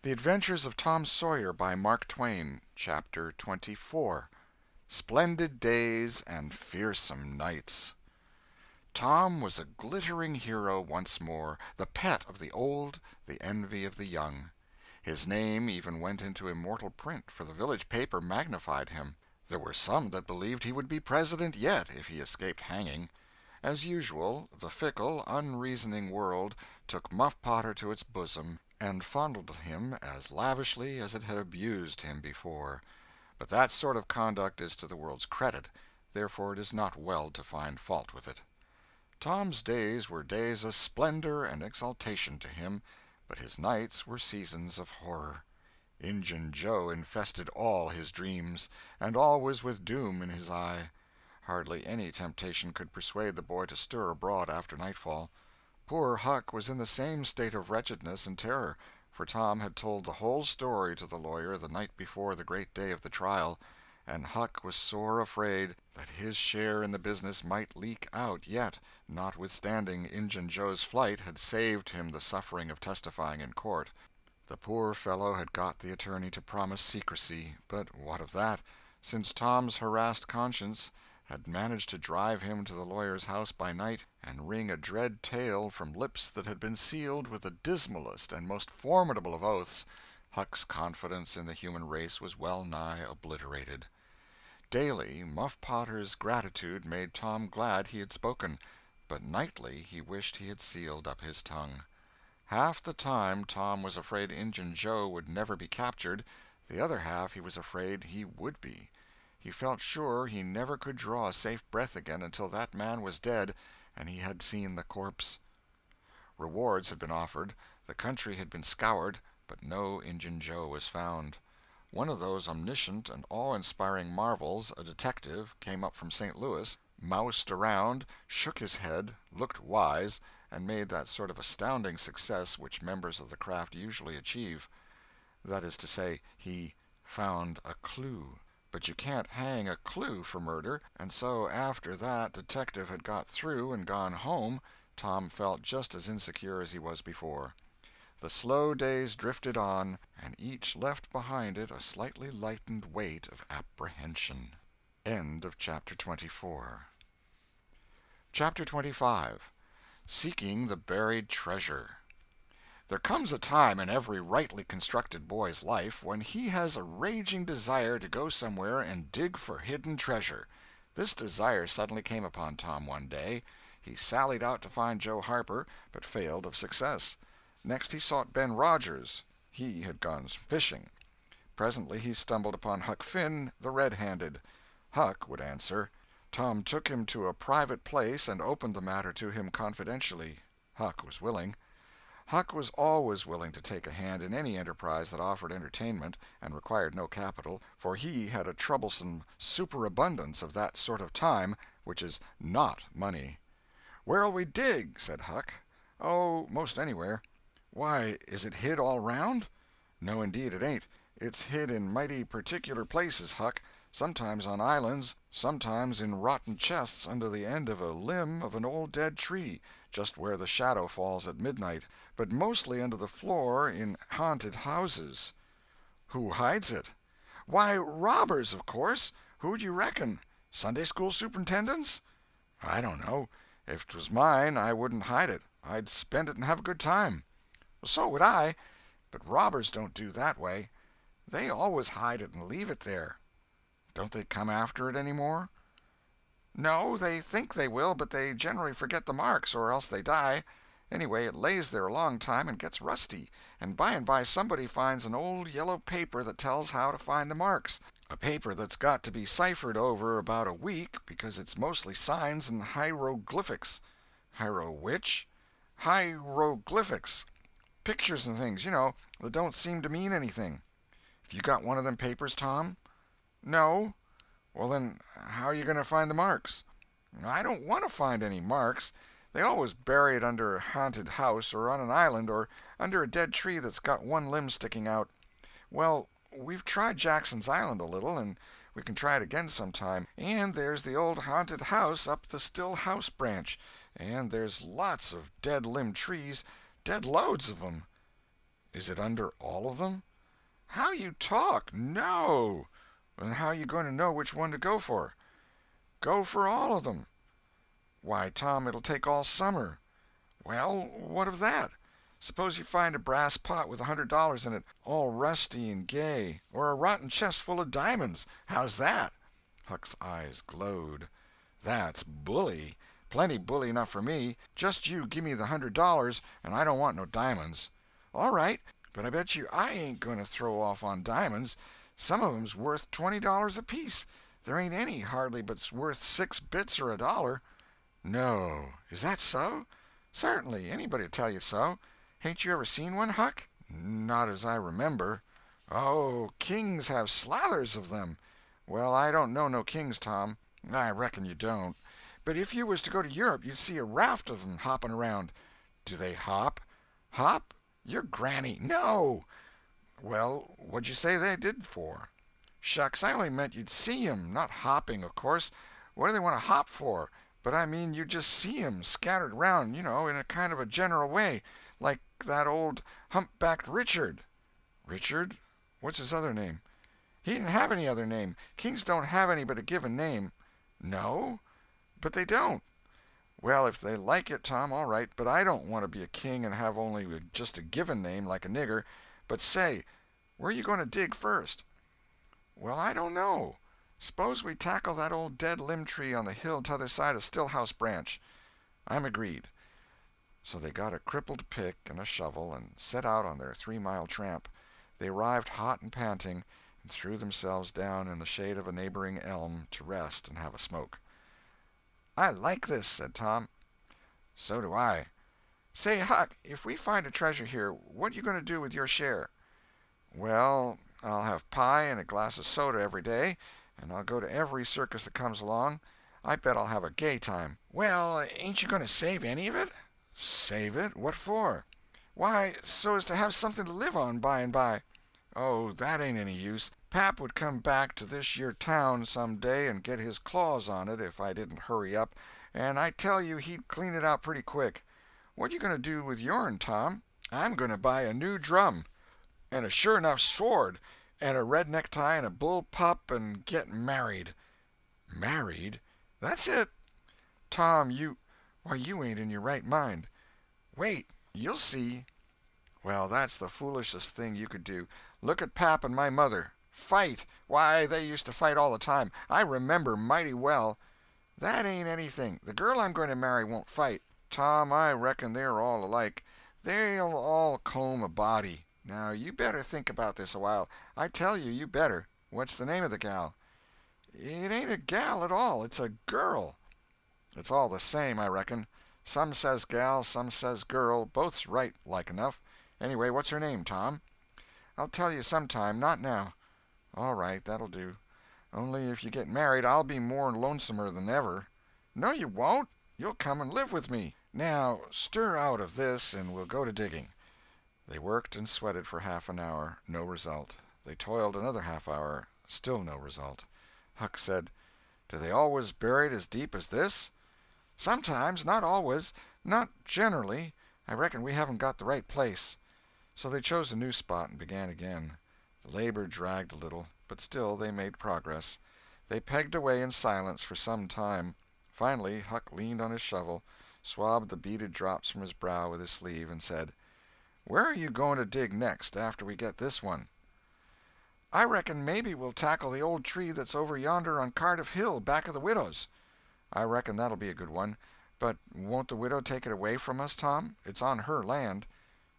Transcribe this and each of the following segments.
The Adventures of Tom Sawyer by Mark Twain. Chapter 24. Splendid Days and Fearsome Nights. Tom was a glittering hero once more, the pet of the old, the envy of the young. His name even went into immortal print, for the village paper magnified him. There were some that believed he would be president yet, if he escaped hanging. As usual, the fickle, unreasoning world took Muff Potter to its bosom, and fondled him as lavishly as it had abused him before. But that sort of conduct is to the world's credit, therefore it is not well to find fault with it. Tom's days were days of splendor and exaltation to him, but his nights were seasons of horror. Injun Joe infested all his dreams, and always with doom in his eye. Hardly any temptation could persuade the boy to stir abroad after nightfall. Poor Huck was in the same state of wretchedness and terror, for Tom had told the whole story to the lawyer the night before the great day of the trial, and Huck was sore afraid that his share in the business might leak out yet, notwithstanding Injun Joe's flight had saved him the suffering of testifying in court. The poor fellow had got the attorney to promise secrecy, but what of that, since Tom's harassed conscience had managed to drive him to the lawyer's house by night and wring a dread tale from lips that had been sealed with the dismalest and most formidable of oaths. Huck's confidence in the human race was well nigh obliterated. Daily, Muff Potter's gratitude made Tom glad he had spoken, but nightly he wished he had sealed up his tongue. Half the time Tom was afraid Injun Joe would never be captured, the other half he was afraid he would be. He felt sure he never could draw a safe breath again until that man was dead and he had seen the corpse. Rewards had been offered, the country had been scoured, but no Injun Joe was found. One of those omniscient and awe-inspiring marvels, a detective, came up from St. Louis, moused around, shook his head, looked wise, and made that sort of astounding success which members of the craft usually achieve. That is to say, he found a clue. But you can't hang a clue for murder, and so after that detective had got through and gone home, Tom felt just as insecure as he was before. The slow days drifted on, and each left behind it a slightly lightened weight of apprehension. End of Chapter 24. Chapter 25. Seeking the Buried Treasure. There comes a time in every rightly constructed boy's life when he has a raging desire to go somewhere and dig for hidden treasure. This desire suddenly came upon Tom one day. He sallied out to find Joe Harper, but failed of success. Next he sought Ben Rogers. He had gone fishing. Presently he stumbled upon Huck Finn, the red-handed. Huck would answer. Tom took him to a private place and opened the matter to him confidentially. Huck was willing. Huck was always willing to take a hand in any enterprise that offered entertainment and required no capital, for he had a troublesome superabundance of that sort of time which is not money. "Where'll we dig?" said Huck. "Oh, most anywhere." "Why, is it hid all round?" "No, indeed it ain't. It's hid in mighty particular places, Huck. Sometimes on islands, sometimes in rotten chests under the end of a limb of an old dead tree, just where the shadow falls at midnight, but mostly under the floor in haunted houses." "Who hides it?" "Why, robbers, of course. Who'd you reckon? Sunday school superintendents?" "I don't know. If 'twas mine I wouldn't hide it. I'd spend it and have a good time." "So would I. But robbers don't do that way. They always hide it and leave it there." "Don't they come after it any more?" "No, they think they will, but they generally forget the marks, or else they die. Anyway, it lays there a long time and gets rusty, and by somebody finds an old yellow paper that tells how to find the marks, a paper that's got to be ciphered over about a week because it's mostly signs and hieroglyphics." "Hiero which?" "Hieroglyphics. Pictures and things, you know, that don't seem to mean anything." "Have you got one of them papers, Tom?" "No." "Well, then, how are you going to find the marks?" "I don't want to find any marks. They always bury it under a haunted house, or on an island, or under a dead tree that's got one limb sticking out. Well, we've tried Jackson's Island a little, and we can try it again sometime. And there's the old haunted house up the Still House branch, and there's lots of dead limb trees, dead loads of 'em." Is it under all of them? How you talk! No! And how you going to know which one to go for? Go for all of them. Why, Tom, it'll take all summer. Well, what of that? Suppose you find a brass pot with $100 in it, all rusty and gay, or a rotten chest full of diamonds. How's that? Huck's eyes glowed. That's bully. Plenty bully enough for me. Just you give me the $100, and I don't want no diamonds. All right, but I bet you I ain't going to throw off on diamonds. Some of 'em's worth $20 apiece. There ain't any hardly but's worth 6 bits or $1. No. Is that so? Certainly. Anybody'd tell you so. Hain't you ever seen one, Huck? Not as I remember. Oh, kings have slathers of them. Well, I don't know no kings, Tom. I reckon you don't. But if you was to go to Europe, you'd see a raft of 'em hopping around. Do they hop? Hop? Your granny. No! Well, what'd you say they did for? Shucks, I only meant you'd see 'em, not hopping, of course. What do they want to hop for? But I mean you'd just see 'em scattered around, in a kind of a general way, like that old humpbacked Richard. Richard? What's his other name? He didn't have any other name. Kings don't have any but a given name. No? But they don't. Well, if they like it, Tom, all right, but I don't want to be a king and have only just a given name like a nigger. But say, where are you going to dig first? Well, I don't know. Suppose we tackle that old dead limb tree on the hill t'other side of Stillhouse Branch. I'm agreed. So they got a crippled pick and a shovel and set out on their 3-mile tramp. They arrived hot and panting, and threw themselves down in the shade of a neighboring elm to rest and have a smoke. I like this, said Tom. So do I. Say, Huck, if we find a treasure here, what you going to do with your share? Well, I'll have pie and a glass of soda every day, and I'll go to every circus that comes along. I bet I'll have a gay time. Well, ain't you going to save any of it? Save it? What for? Why, so as to have something to live on by and by. Oh, that ain't any use. Pap would come back to this year town some day and get his claws on it if I didn't hurry up, and I tell you he'd clean it out pretty quick. What you going to do with yourn, Tom? I'm going to buy a new drum, and a sure enough sword, and a red necktie and a bull pup, and get married. Married? That's it. Tom, why, you ain't in your right mind. Wait, you'll see. Well, that's the foolishest thing you could do. Look at Pap and my mother. Fight! Why, they used to fight all the time. I remember mighty well. That ain't anything. The girl I'm going to marry won't fight. Tom, I reckon they're all alike. They'll all comb a body. Now, you better think about this a while. I tell you, you better. What's the name of the gal? It ain't a gal at all. It's a girl. It's all the same, I reckon. Some says gal, some says girl. Both's right, like enough. Anyway, what's her name, Tom? I'll tell you sometime, not now. All right, that'll do. Only if you get married, I'll be more lonesomer than ever. No, you won't. You'll come and live with me. Now, stir out of this, and we'll go to digging. They worked and sweated for half an hour. No result. They toiled another half hour. Still no result. Huck said, Do they always bury it as deep as this? Sometimes, not always. Not generally. I reckon we haven't got the right place. So they chose a new spot and began again. The labor dragged a little, but still they made progress. They pegged away in silence for some time. Finally, Huck leaned on his shovel, swabbed the beaded drops from his brow with his sleeve, and said, Where are you going to dig next, after we get this one? I reckon maybe we'll tackle the old tree that's over yonder on Cardiff Hill, back of the widow's. I reckon that'll be a good one. But won't the widow take it away from us, Tom? It's on her land.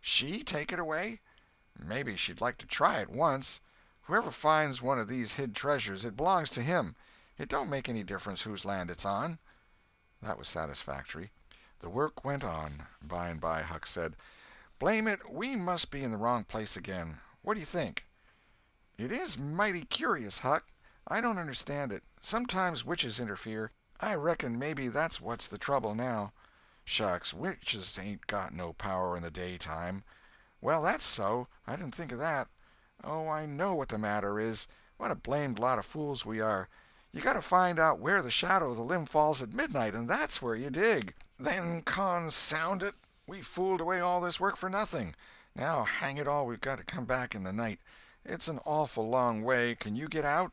She take it away? Maybe she'd like to try it once. Whoever finds one of these hid treasures, it belongs to him. It don't make any difference whose land it's on. That was satisfactory. The work went on. By and by Huck said, Blame it, we must be in the wrong place again. What do you think? It is mighty curious, Huck. I don't understand it. Sometimes witches interfere. I reckon maybe that's what's the trouble now. Shucks, witches ain't got no power in the daytime. Well, that's so. I didn't think of that. Oh, I know what the matter is. What a blamed lot of fools we are. You got to find out where the shadow of the limb falls at midnight, and that's where you dig. Then, consound it, we fooled away all this work for nothing. Now, hang it all, we've got to come back in the night. It's an awful long way. Can you get out?"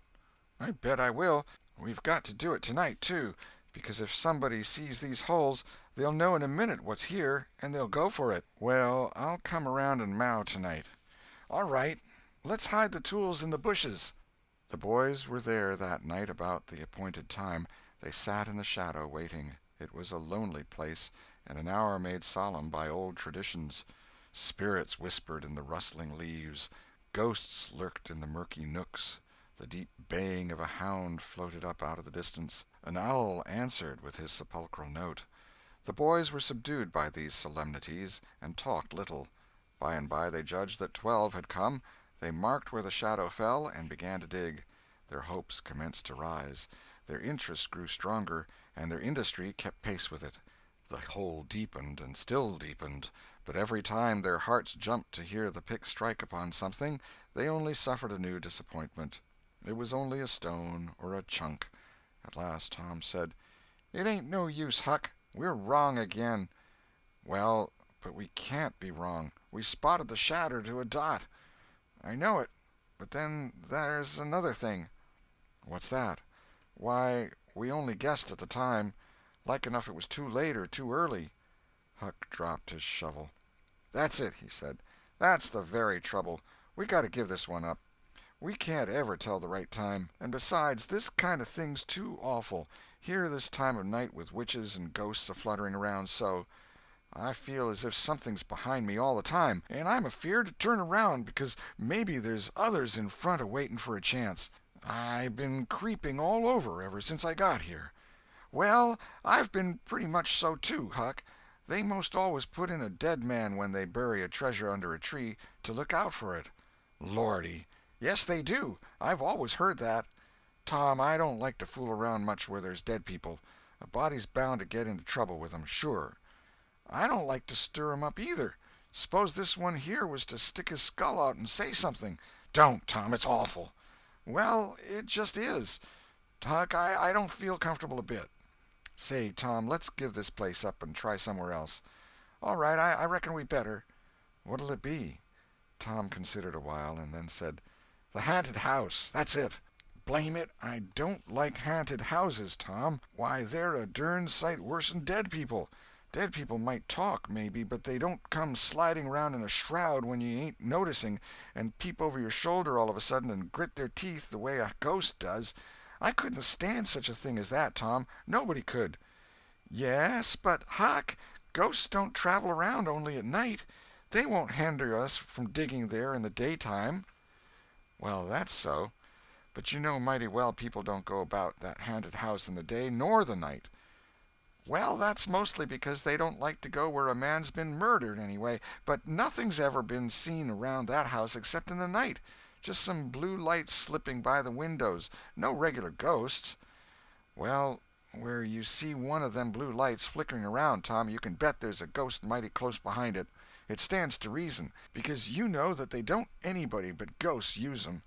"I bet I will. We've got to do it tonight, too, because if somebody sees these holes they'll know in a minute what's here, and they'll go for it." "Well, I'll come around and mow tonight." "All right. Let's hide the tools in the bushes." The boys were there that night about the appointed time. They sat in the shadow, waiting. It was a lonely place, and an hour made solemn by old traditions. Spirits whispered in the rustling leaves, ghosts lurked in the murky nooks, the deep baying of a hound floated up out of the distance, an owl answered with his sepulchral note. The boys were subdued by these solemnities, and talked little. By and by they judged that 12 had come. They marked where the shadow fell, and began to dig. Their hopes commenced to rise. Their interest grew stronger, and their industry kept pace with it. The hole deepened and still deepened, but every time their hearts jumped to hear the pick strike upon something, they only suffered a new disappointment. It was only a stone or a chunk. At last Tom said, "It ain't no use, Huck. We're wrong again." "Well, but we can't be wrong. We spotted the shadow to a dot." "I know it, but then there's another thing." "What's that?" "Why, we only guessed at the time. Like enough it was too late or too early." Huck dropped his shovel. "That's it," he said. "That's the very trouble. We got to give this one up. We can't ever tell the right time. And besides, this kind of thing's too awful, here this time of night with witches and ghosts a-fluttering around so. I feel as if something's behind me all the time, and I'm afeard to turn around because maybe there's others in front a-waiting for a chance. I've been creeping all over ever since I got here." "Well, I've been pretty much so, too, Huck. They most always put in a dead man when they bury a treasure under a tree, to look out for it." "Lordy!" "Yes, they do. I've always heard that." "Tom, I don't like to fool around much where there's dead people. A body's bound to get into trouble with 'em, sure." "I don't like to stir 'em up, either. Suppose this one here was to stick his skull out and say something." "Don't, Tom, it's awful." "Well, it just is. Huck, I don't feel comfortable a bit." "Say, Tom, let's give this place up and try somewhere else." "All right, I reckon we better." "What'll it be?" Tom considered a while, and then said, "The haunted house. That's it." "Blame it, I don't like haunted houses, Tom. Why, they're a dern sight worse'n dead people. Dead people might talk, maybe, but they don't come sliding around in a shroud when you ain't noticing, and peep over your shoulder all of a sudden and grit their teeth the way a ghost does. I couldn't stand such a thing as that, Tom. Nobody could." "Yes, but, Huck, ghosts don't travel around only at night. They won't hinder us from digging there in the daytime." "Well, that's so. But you know mighty well people don't go about that haunted house in the day nor the night." "Well, that's mostly because they don't like to go where a man's been murdered, anyway. But nothing's ever been seen around that house except in the night. Just some blue lights slipping by the windows. No regular ghosts." "Well, where you see one of them blue lights flickering around, Tom, you can bet there's a ghost mighty close behind it. It stands to reason, because you know that they don't anybody but ghosts use 'em."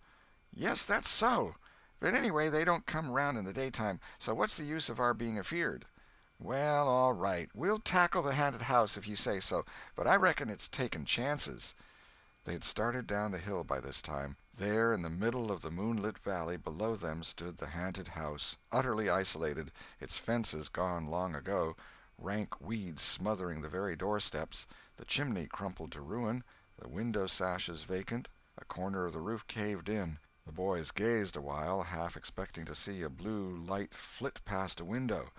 "Yes, that's so. But anyway, they don't come around in the daytime, so what's the use of our being afeard?" "Well, all right. We'll tackle the haunted house if you say so, but I reckon it's taking chances." They had started down the hill by this time. There, in the middle of the moonlit valley below them, stood the haunted house, utterly isolated, its fences gone long ago, rank weeds smothering the very doorsteps, the chimney crumpled to ruin, the window sashes vacant, a corner of the roof caved in. The boys gazed a while, half expecting to see a blue light flit past a window.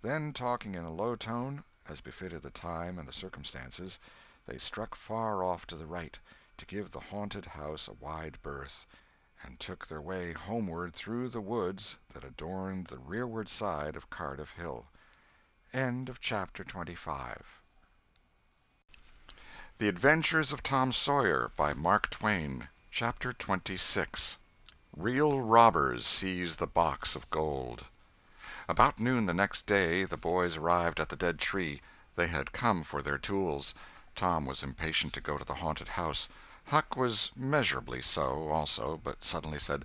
Then, talking in a low tone, as befitted the time and the circumstances, they struck far off to the right, to give the haunted house a wide berth, and took their way homeward through the woods that adorned the rearward side of Cardiff Hill. End of chapter 25. The Adventures of Tom Sawyer by Mark Twain. Chapter 26. Real robbers seize the box of gold. About noon the next day the boys arrived at the dead tree. They had come for their tools. Tom was impatient to go to the haunted house. Huck was measurably so, also, but suddenly said,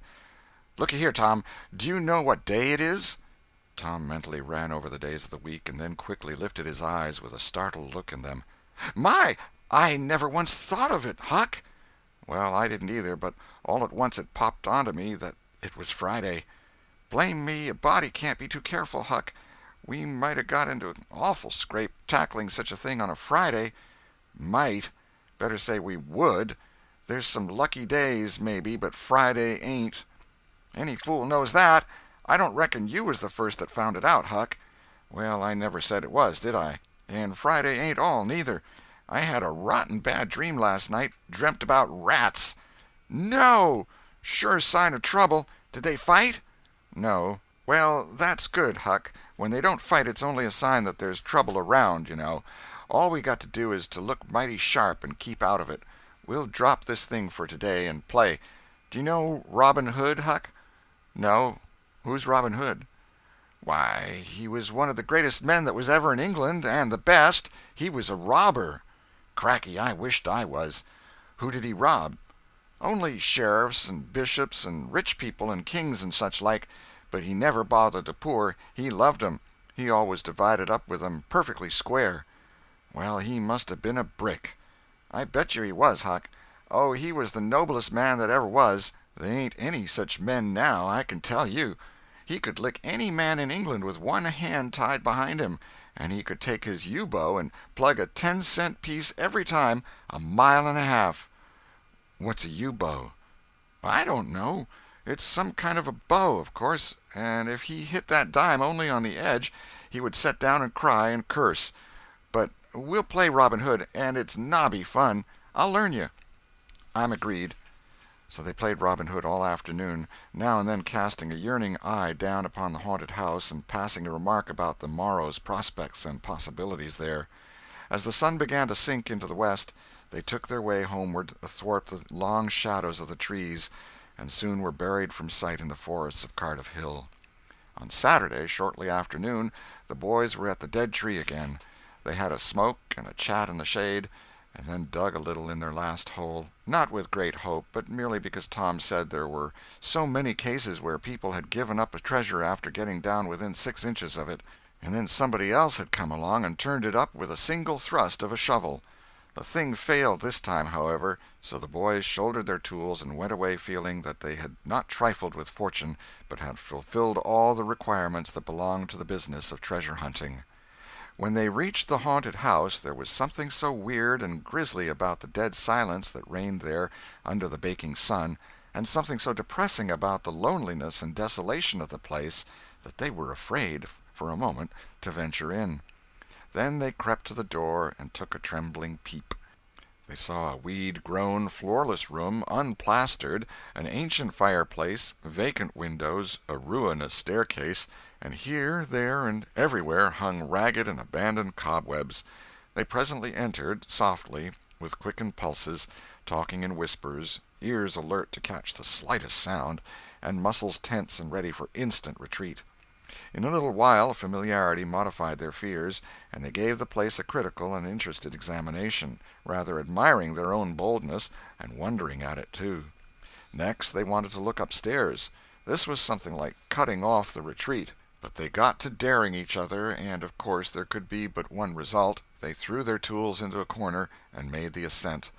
"Looky here, Tom, do you know what day it is?" Tom mentally ran over the days of the week, and then quickly lifted his eyes with a startled look in them. "My, I never once thought of it, Huck." "Well, I didn't either, but all at once it popped onto me that it was Friday. Blame me, a body can't be too careful, Huck. We might 'a' got into an awful scrape tackling such a thing on a Friday." "Might. Better say we would. There's some lucky days, maybe, but Friday ain't." "Any fool knows that. I don't reckon you was the first that found it out, Huck." "Well, I never said it was, did I? And Friday ain't all, neither. I had a rotten bad dream last night. Dreamt about rats." "No! Sure sign of trouble. Did they fight?" "No." "Well, that's good, Huck. When they don't fight it's only a sign that there's trouble around, you know. All we got to do is to look mighty sharp and keep out of it. We'll drop this thing for today and play. Do you know Robin Hood, Huck?" "No. Who's Robin Hood?" "Why, he was one of the greatest men that was ever in England, and the best. He was a robber." "Cracky, I wished I was. Who did he rob?" "Only sheriffs and bishops and rich people and kings and such like. But he never bothered the poor. He loved 'em. He always divided up with 'em perfectly square." "Well, he must have been a brick." "I bet you he was, Huck. Oh, he was the noblest man that ever was. They ain't any such men now, I can tell you. He could lick any man in England with one hand tied behind him, and he could take his yew-bow and plug a 10-cent piece every time, a mile and a half." "What's a yew-bow?" "I don't know. It's some kind of a bow, of course, and if he hit that dime only on the edge, he would set down and cry and curse. But we'll play Robin Hood, and it's nobby fun. I'll learn you." "I'm agreed." So they played Robin Hood all afternoon, now and then casting a yearning eye down upon the haunted house and passing a remark about the morrow's prospects and possibilities there. As the sun began to sink into the west, they took their way homeward athwart the long shadows of the trees, and soon were buried from sight in the forests of Cardiff Hill. On Saturday, shortly after noon, the boys were at the dead tree again. They had a smoke and a chat in the shade, and then dug a little in their last hole, not with great hope, but merely because Tom said there were so many cases where people had given up a treasure after getting down within 6 inches of it, and then somebody else had come along and turned it up with a single thrust of a shovel. The thing failed this time, however, so the boys shouldered their tools and went away feeling that they had not trifled with fortune, but had fulfilled all the requirements that belong to the business of treasure hunting. When they reached the haunted house there was something so weird and grisly about the dead silence that reigned there under the baking sun, and something so depressing about the loneliness and desolation of the place, that they were afraid, for a moment, to venture in. Then they crept to the door and took a trembling peep. They saw a weed-grown, floorless room, unplastered, an ancient fireplace, vacant windows, a ruinous staircase, and here, there, and everywhere hung ragged and abandoned cobwebs. They presently entered, softly, with quickened pulses, talking in whispers, ears alert to catch the slightest sound, and muscles tense and ready for instant retreat. In a little while familiarity modified their fears, and they gave the place a critical and interested examination, rather admiring their own boldness, and wondering at it, too. Next they wanted to look upstairs. This was something like cutting off the retreat. But they got to daring each other, and of course there could be but one result. They threw their tools into a corner and made the ascent.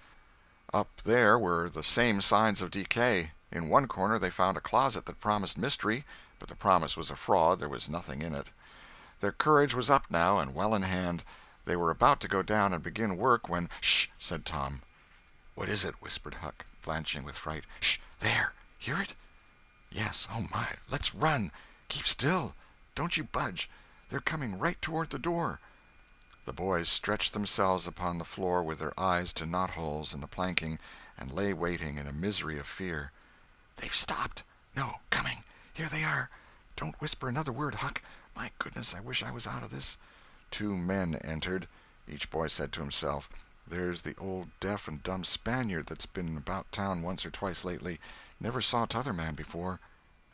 Up there were the same signs of decay. In one corner they found a closet that promised mystery, but the promise was a fraud, there was nothing in it. Their courage was up now and well in hand. They were about to go down and begin work when— "Shh!" said Tom. "What is it?" whispered Huck, blanching with fright. "Shh! There! Hear it?" "Yes. Oh, my! Let's run! Keep still! Don't you budge! They're coming right toward the door." The boys stretched themselves upon the floor with their eyes to knot-holes in the planking, and lay waiting in a misery of fear. "They've stopped! No, coming! Here they are! Don't whisper another word, Huck! My goodness, I wish I was out of this." 2 men entered. Each boy said to himself, "There's the old deaf and dumb Spaniard that's been about town once or twice lately. Never saw t'other man before."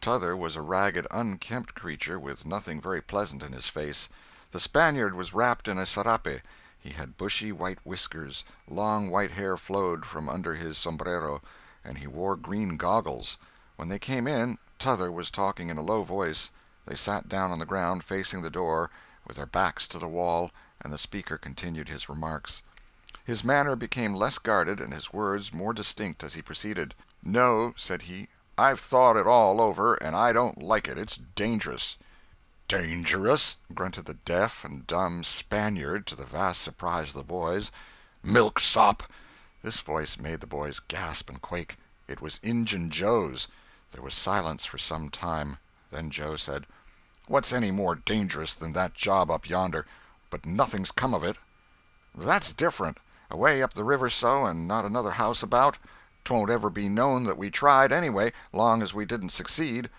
T'other was a ragged, unkempt creature with nothing very pleasant in his face. The Spaniard was wrapped in a sarape. He had bushy white whiskers, long white hair flowed from under his sombrero, and he wore green goggles. When they came in, T'other was talking in a low voice. They sat down on the ground, facing the door, with their backs to the wall, and the speaker continued his remarks. His manner became less guarded and his words more distinct as he proceeded. "No," said he, "I've thought it all over, and I don't like it. It's dangerous." "Dangerous?" grunted the deaf and dumb Spaniard, to the vast surprise of the boys. "Milksop!" This voice made the boys gasp and quake. It was Injun Joe's. There was silence for some time. Then Joe said: "What's any more dangerous than that job up yonder? But nothing's come of it." "That's different. Away up the river so, and not another house about. 'Twon't ever be known that we tried, anyway, long as we didn't succeed."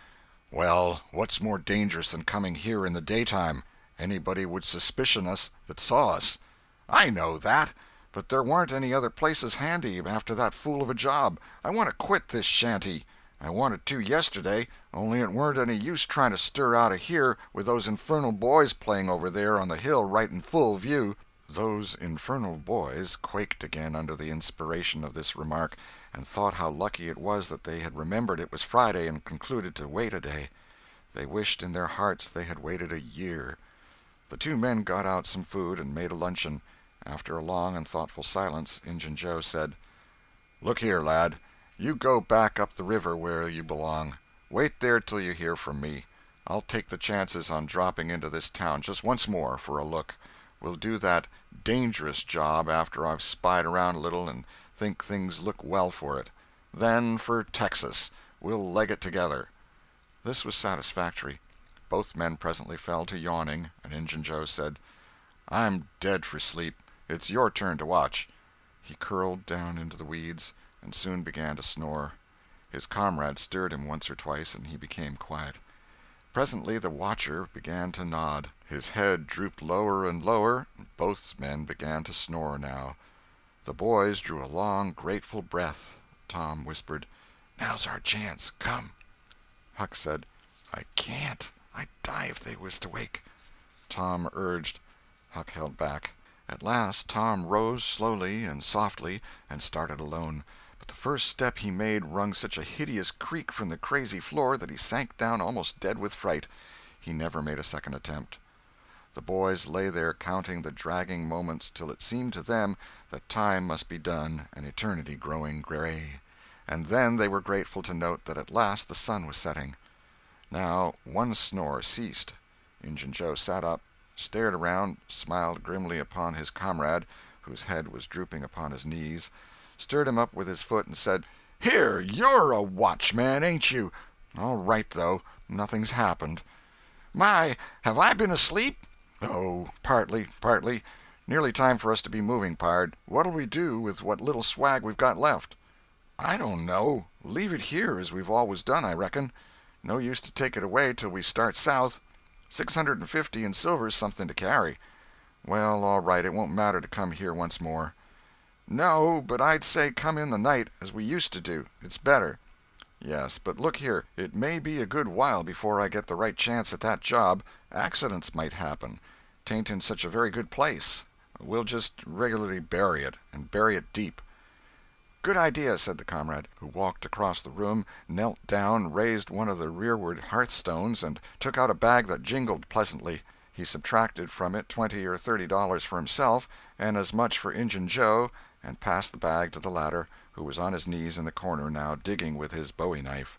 "Well, what's more dangerous than coming here in the daytime? Anybody would suspicion us that saw us." "I know that. But there weren't any other places handy after that fool of a job. I want to quit this shanty. I wanted to yesterday, only it weren't any use trying to stir out of here with those infernal boys playing over there on the hill right in full view." Those infernal boys quaked again under the inspiration of this remark, and thought how lucky it was that they had remembered it was Friday and concluded to wait a day. They wished in their hearts they had waited a year. The two men got out some food and made a luncheon. After a long and thoughtful silence, Injun Joe said: "Look here, lad, you go back up the river where you belong. Wait there till you hear from me. I'll take the chances on dropping into this town just once more for a look. We'll do that dangerous job after I've spied around a little and think things look well for it. Then for Texas. We'll leg it together." This was satisfactory. Both men presently fell to yawning, and Injun Joe said: "I'm dead for sleep. It's your turn to watch." He curled down into the weeds, and soon began to snore. His comrade stirred him once or twice, and he became quiet. Presently the watcher began to nod. His head drooped lower and lower. Both men began to snore now. The boys drew a long, grateful breath. Tom whispered: "Now's our chance. Come." Huck said: "I can't. I'd die if they was to wake." Tom urged. Huck held back. At last Tom rose slowly and softly and started alone. But the first step he made wrung such a hideous creak from the crazy floor that he sank down almost dead with fright. He never made a second attempt. The boys lay there counting the dragging moments till it seemed to them that time must be done and eternity growing gray. And then they were grateful to note that at last the sun was setting. Now one snore ceased. Injun Joe sat up, stared around, smiled grimly upon his comrade, whose head was drooping upon his knees, stirred him up with his foot, and said: "Here, you're a watchman, ain't you? All right, though, nothing's happened." "My, have I been asleep?" "Oh, partly. Nearly time for us to be moving, pard. What'll we do with what little swag we've got left?" "I don't know. Leave it here as we've always done, I reckon. No use to take it away till we start south. 650 in silver's something to carry." "Well, all right, it won't matter to come here once more." "No, but I'd say come in the night, as we used to do. It's better." "Yes, but look here, it may be a good while before I get the right chance at that job. Accidents might happen. 'Tain't in such a very good place. We'll just regularly bury it, and bury it deep." "Good idea," said the comrade, who walked across the room, knelt down, raised one of the rearward hearthstones, and took out a bag that jingled pleasantly. He subtracted from it $20 or $30 for himself, and as much for Injun Joe, and passed the bag to the latter, who was on his knees in the corner now, digging with his bowie-knife.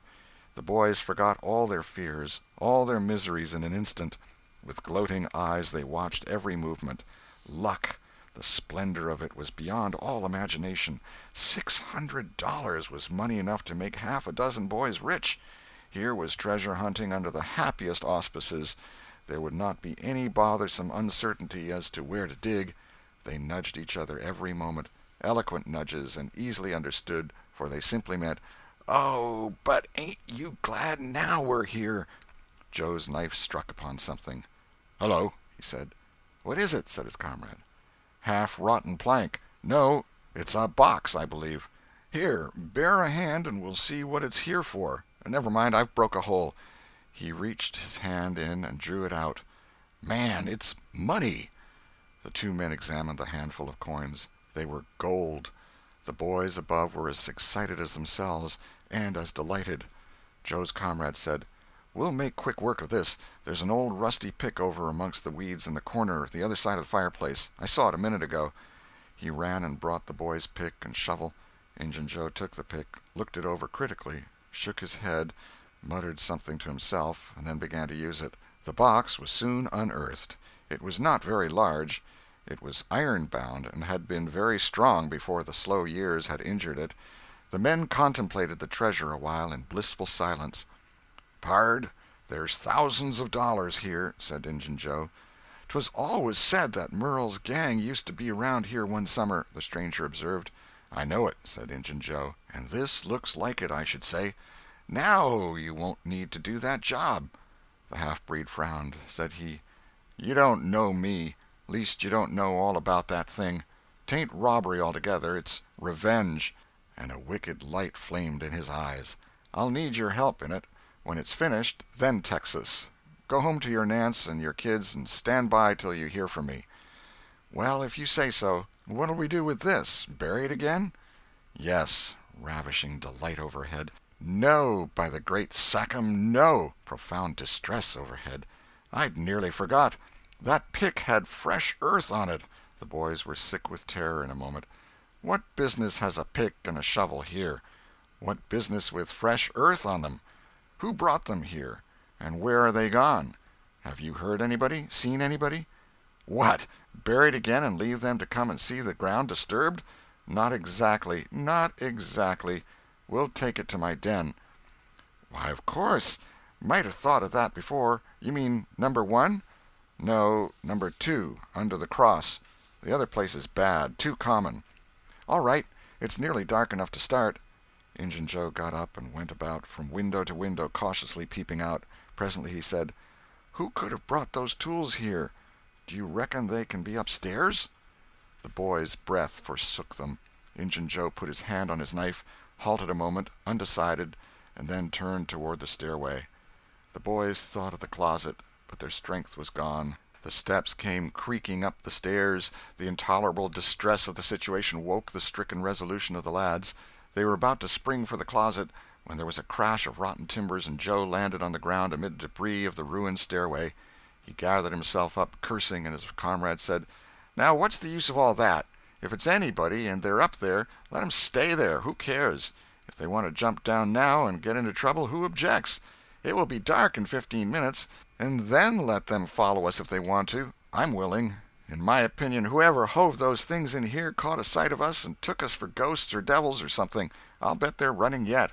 The boys forgot all their fears, all their miseries in an instant. With gloating eyes they watched every movement. Luck! The splendor of it was beyond all imagination. $600 was money enough to make half a dozen boys rich. Here was treasure hunting under the happiest auspices. There would not be any bothersome uncertainty as to where to dig. They nudged each other every moment, eloquent nudges and easily understood, for they simply meant, "Oh, but ain't you glad now we're here?" Joe's knife struck upon something. "Hello," he said. "What is it?" said his comrade. "Half-rotten plank. No, it's a box, I believe. Here, bear a hand and we'll see what it's here for. Never mind, I've broke a hole." He reached his hand in and drew it out. "Man, it's money." The two men examined the handful of coins. They were gold. The boys above were as excited as themselves, and as delighted. Joe's comrade said: "We'll make quick work of this. There's an old rusty pick over amongst the weeds in the corner the other side of the fireplace. I saw it a minute ago." He ran and brought the boy's pick and shovel. Injun Joe took the pick, looked it over critically, shook his head, muttered something to himself, and then began to use it. The box was soon unearthed. It was not very large. It was iron-bound, and had been very strong before the slow years had injured it. The men contemplated the treasure a while in blissful silence. "Pard, there's thousands of dollars here," said Injun Joe. "'Twas always said that Murrell's gang used to be around here one summer," the stranger observed. "I know it," said Injun Joe, "and this looks like it, I should say. Now you won't need to do that job." The half-breed frowned. Said he, "You don't know me. Least you don't know all about that thing. 'Tain't robbery altogether, it's revenge." And a wicked light flamed in his eyes. "I'll need your help in it. When it's finished, then Texas. Go home to your Nance and your kids and stand by till you hear from me." "Well, if you say so. What'll we do with this? Bury it again?" "Yes." Ravishing delight overhead. "No, by the great Sachem, no!" Profound distress overhead. "I'd nearly forgot. That pick had fresh earth on it." The boys were sick with terror in a moment. "What business has a pick and a shovel here?" "What business with fresh earth on them?" "Who brought them here? And where are they gone? Have you heard anybody? Seen anybody?" "What! Buried again and leave them to come and see the ground disturbed?" "Not exactly, not exactly. We'll take it to my den." "Why, of course. Might have thought of that before. You mean number 1? "No, number 2, under the cross. The other place is bad, too common." "All right. It's nearly dark enough to start." Injun Joe got up and went about from window to window, cautiously peeping out. Presently he said, "Who could have brought those tools here? Do you reckon they can be upstairs?" The boys' breath forsook them. Injun Joe put his hand on his knife, halted a moment, undecided, and then turned toward the stairway. The boys thought of the closet, but their strength was gone. The steps came creaking up the stairs. The intolerable distress of the situation woke the stricken resolution of the lads. They were about to spring for the closet when there was a crash of rotten timbers and Joe landed on the ground amid debris of the ruined stairway. He gathered himself up, cursing, and his comrade said, "Now what's the use of all that? If it's anybody and they're up there, let 'em stay there. Who cares? If they want to jump down now and get into trouble, who objects? It will be dark in 15 minutes, and then let them follow us if they want to. I'm willing. In my opinion, whoever hove those things in here caught a sight of us and took us for ghosts or devils or something. I'll bet they're running yet."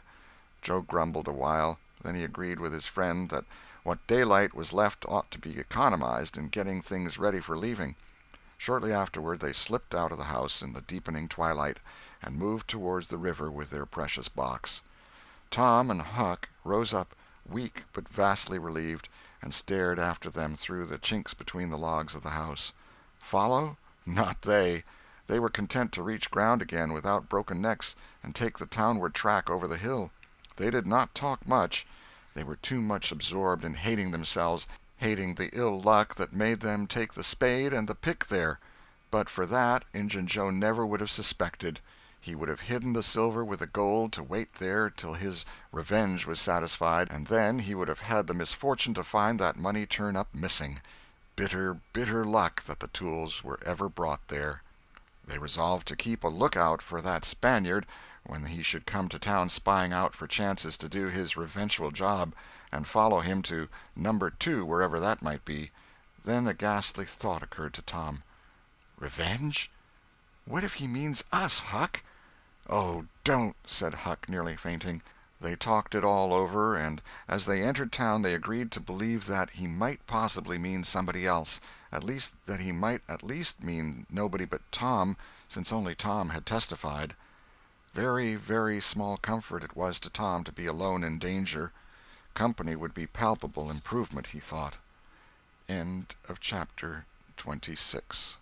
Joe grumbled a while. Then he agreed with his friend that what daylight was left ought to be economized in getting things ready for leaving. Shortly afterward they slipped out of the house in the deepening twilight and moved towards the river with their precious box. Tom and Huck rose up, weak but vastly relieved, and stared after them through the chinks between the logs of the house. Follow? Not they. They were content to reach ground again without broken necks and take the townward track over the hill. They did not talk much. They were too much absorbed in hating themselves, hating the ill luck that made them take the spade and the pick there. But for that, Injun Joe never would have suspected. He would have hidden the silver with the gold to wait there till his revenge was satisfied, and then he would have had the misfortune to find that money turn up missing. Bitter, bitter luck that the tools were ever brought there. They resolved to keep a lookout for that Spaniard when he should come to town spying out for chances to do his revengeful job, and follow him to number 2, wherever that might be. Then a ghastly thought occurred to Tom. "Revenge? What if he means us, Huck?" "Oh, don't," said Huck, nearly fainting. They talked it all over, and as they entered town they agreed to believe that he might possibly mean somebody else, at least that he might at least mean nobody but Tom, since only Tom had testified. Very, very small comfort it was to Tom to be alone in danger. Company would be palpable improvement, he thought. End of chapter 26.